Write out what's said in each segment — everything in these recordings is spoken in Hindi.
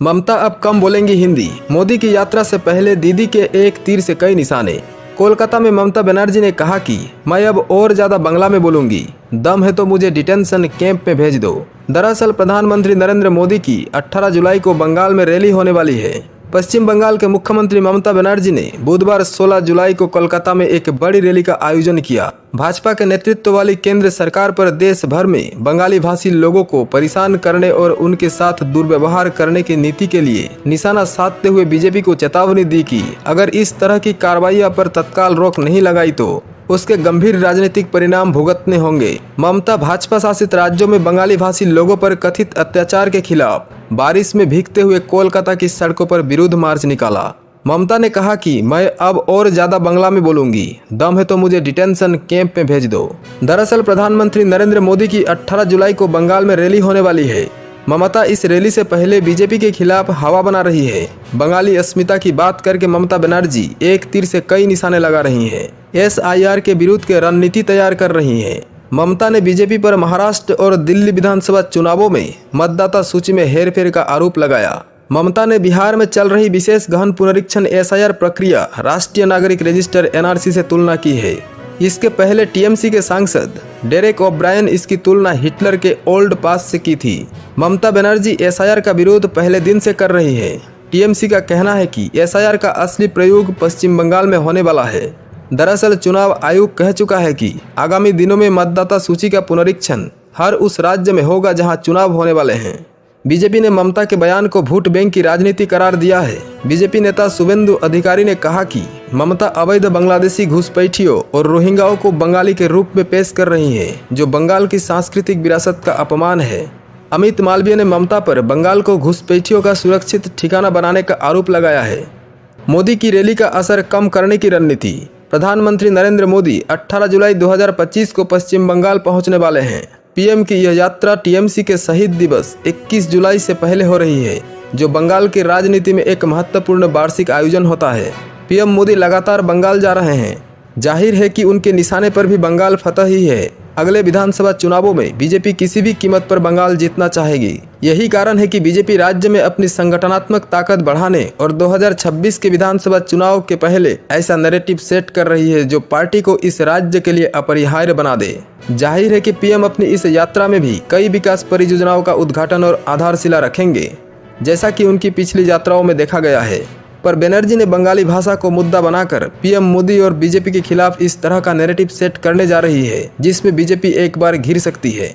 ममता अब कम बोलेंगी हिंदी। मोदी की यात्रा से पहले दीदी के एक तीर से कई निशाने। कोलकाता में ममता बनर्जी ने कहा कि मैं अब और ज्यादा बांग्ला में बोलूंगी, दम है तो मुझे डिटेंशन कैंप में भेज दो। दरअसल प्रधानमंत्री नरेंद्र मोदी की 18 जुलाई को बंगाल में रैली होने वाली है। पश्चिम बंगाल के मुख्यमंत्री ममता बनर्जी ने बुधवार 16 जुलाई को कोलकाता में एक बड़ी रैली का आयोजन किया। भाजपा के नेतृत्व वाली केंद्र सरकार पर देश भर में बंगाली भाषी लोगों को परेशान करने और उनके साथ दुर्व्यवहार करने की नीति के लिए निशाना साधते हुए बीजेपी को चेतावनी दी कि अगर इस तरह की कार्रवाई पर तत्काल रोक नहीं लगाई तो उसके गंभीर राजनीतिक परिणाम भुगतने होंगे। ममता भाजपा शासित राज्यों में बंगाली भाषी लोगों पर कथित अत्याचार के खिलाफ बारिश में भीगते हुए कोलकाता की सड़कों पर विरोध मार्च निकाला। ममता ने कहा कि मैं अब और ज्यादा बांग्ला में बोलूंगी, दम है तो मुझे डिटेंशन कैंप में भेज दो। दरअसल प्रधानमंत्री नरेंद्र मोदी की 18 जुलाई को बंगाल में रैली होने वाली है। ममता इस रैली से पहले बीजेपी के खिलाफ हवा बना रही है। बंगाली अस्मिता की बात करके ममता बनर्जी एक तीर से कई निशाने लगा रही हैं। SIR के विरुद्ध के रणनीति तैयार कर रही हैं। ममता ने बीजेपी पर महाराष्ट्र और दिल्ली विधानसभा चुनावों में मतदाता सूची में हेरफेर का आरोप लगाया। ममता ने बिहार में चल रही विशेष गहन पुनरीक्षण SIR प्रक्रिया राष्ट्रीय नागरिक रजिस्टर NRC से तुलना की है। इसके पहले TMC के सांसद डेरेक ओब्रायन इसकी तुलना हिटलर के ओल्ड पास से की थी। ममता बनर्जी SIR का विरोध पहले दिन से कर रही है। TMC का कहना है कि SIR का असली प्रयोग पश्चिम बंगाल में होने वाला है। दरअसल चुनाव आयोग कह चुका है कि आगामी दिनों में मतदाता सूची का पुनरीक्षण हर उस राज्य में होगा जहां चुनाव होने वाले हैं। बीजेपी ने ममता के बयान को वोट बैंक की राजनीति करार दिया है। बीजेपी नेता शुभेंदु अधिकारी ने कहा कि ममता अवैध बांग्लादेशी घुसपैठियों और रोहिंग्याओं को बंगाली के रूप में पेश कर रही है, जो बंगाल की सांस्कृतिक विरासत का अपमान है। अमित मालवीय ने ममता पर बंगाल को घुसपैठियों का सुरक्षित ठिकाना बनाने का आरोप लगाया है। मोदी की रैली का असर कम करने की रणनीति। प्रधानमंत्री नरेंद्र मोदी 18 जुलाई 2025 को पश्चिम बंगाल पहुंचने वाले हैं। PM की यह यात्रा TMC के शहीद दिवस 21 जुलाई से पहले हो रही है, जो बंगाल की राजनीति में एक महत्वपूर्ण वार्षिक आयोजन होता है। PM मोदी लगातार बंगाल जा रहे हैं। जाहिर है कि उनके निशाने पर भी बंगाल फतह ही है। अगले विधानसभा चुनावों में बीजेपी किसी भी कीमत पर बंगाल जीतना चाहेगी। यही कारण है कि बीजेपी राज्य में अपनी संगठनात्मक ताकत बढ़ाने और 2026 के विधानसभा चुनाव के पहले ऐसा नैरेटिव सेट कर रही है जो पार्टी को इस राज्य के लिए अपरिहार्य बना दे। जाहिर है कि PM अपनी इस यात्रा में भी कई विकास परियोजनाओं का उद्घाटन और आधारशिला रखेंगे, जैसा कि उनकी पिछली यात्राओं में देखा गया है। पर बनर्जी ने बंगाली भाषा को मुद्दा बनाकर PM मोदी और बीजेपी के खिलाफ इस तरह का नैरेटिव सेट करने जा रही है, जिसमें बीजेपी एक बार घिर सकती है।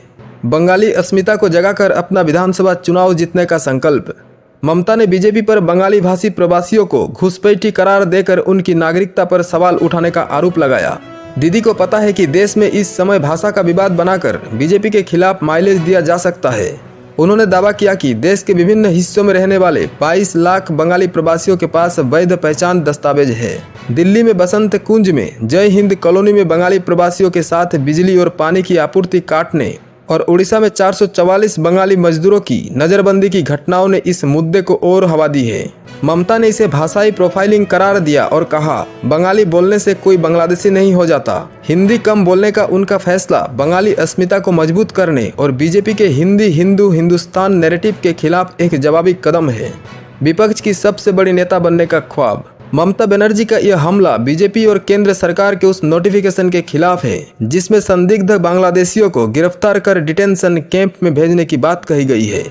बंगाली अस्मिता को जगाकर अपना विधानसभा चुनाव जीतने का संकल्प। ममता ने बीजेपी पर बंगाली भाषी प्रवासियों को घुसपैठी करार देकर उनकी नागरिकता पर सवाल उठाने का आरोप लगाया। दीदी को पता है कि देश में इस समय भाषा का विवाद बनाकर बीजेपी के खिलाफ माइलेज दिया जा सकता है। उन्होंने दावा किया कि देश के विभिन्न हिस्सों में रहने वाले 22 लाख बंगाली प्रवासियों के पास वैध पहचान दस्तावेज है। दिल्ली में बसंत कुंज में जय हिंद कॉलोनी में बंगाली प्रवासियों के साथ बिजली और पानी की आपूर्ति काटने और उड़ीसा में 444 बंगाली मजदूरों की नजरबंदी की घटनाओं ने इस मुद्दे को और हवा दी है। ममता ने इसे भाषाई प्रोफाइलिंग करार दिया और कहा, बंगाली बोलने से कोई बांग्लादेशी नहीं हो जाता। हिंदी कम बोलने का उनका फैसला बंगाली अस्मिता को मजबूत करने और बीजेपी के हिंदी हिंदू हिंदुस्तान नैरेटिव के खिलाफ एक जवाबी कदम है। विपक्ष की सबसे बड़ी नेता बनने का ख्वाब। ममता बनर्जी का यह हमला बीजेपी और केंद्र सरकार के उस नोटिफिकेशन के खिलाफ है जिसमें संदिग्ध बांग्लादेशियों को गिरफ्तार कर डिटेंशन कैंप में भेजने की बात कही गई है।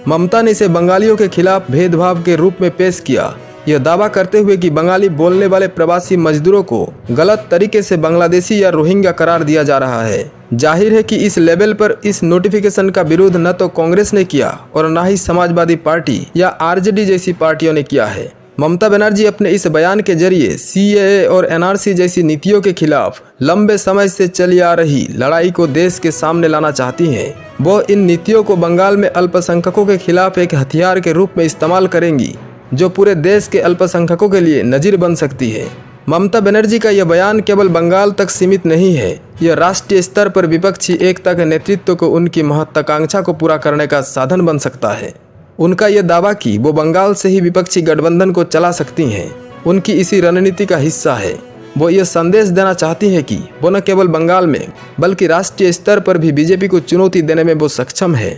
ममता ने इसे बंगालियों के खिलाफ भेदभाव के रूप में पेश किया, यह दावा करते हुए कि बंगाली बोलने वाले प्रवासी मजदूरों को गलत तरीके से बांग्लादेशी या रोहिंग्या करार दिया जा रहा है। जाहिर है कि इस लेवल पर इस नोटिफिकेशन का विरोध न तो कांग्रेस ने किया और न ही समाजवादी पार्टी या RJD जैसी पार्टियों ने किया है। ममता बनर्जी अपने इस बयान के जरिए CAA और NRC जैसी नीतियों के खिलाफ लंबे समय से चली आ रही लड़ाई को देश के सामने लाना चाहती हैं। वो इन नीतियों को बंगाल में अल्पसंख्यकों के खिलाफ एक हथियार के रूप में इस्तेमाल करेंगी, जो पूरे देश के अल्पसंख्यकों के लिए नजीर बन सकती है। ममता बनर्जी का यह बयान केवल बंगाल तक सीमित नहीं है, यह राष्ट्रीय स्तर पर विपक्षी एकता के नेतृत्व को उनकी महत्वाकांक्षा को पूरा करने का साधन बन सकता है। उनका यह दावा कि वो बंगाल से ही विपक्षी गठबंधन को चला सकती हैं, उनकी इसी रणनीति का हिस्सा है। वो ये संदेश देना चाहती है कि वो न केवल बंगाल में बल्कि राष्ट्रीय स्तर पर भी बीजेपी को चुनौती देने में वो सक्षम है।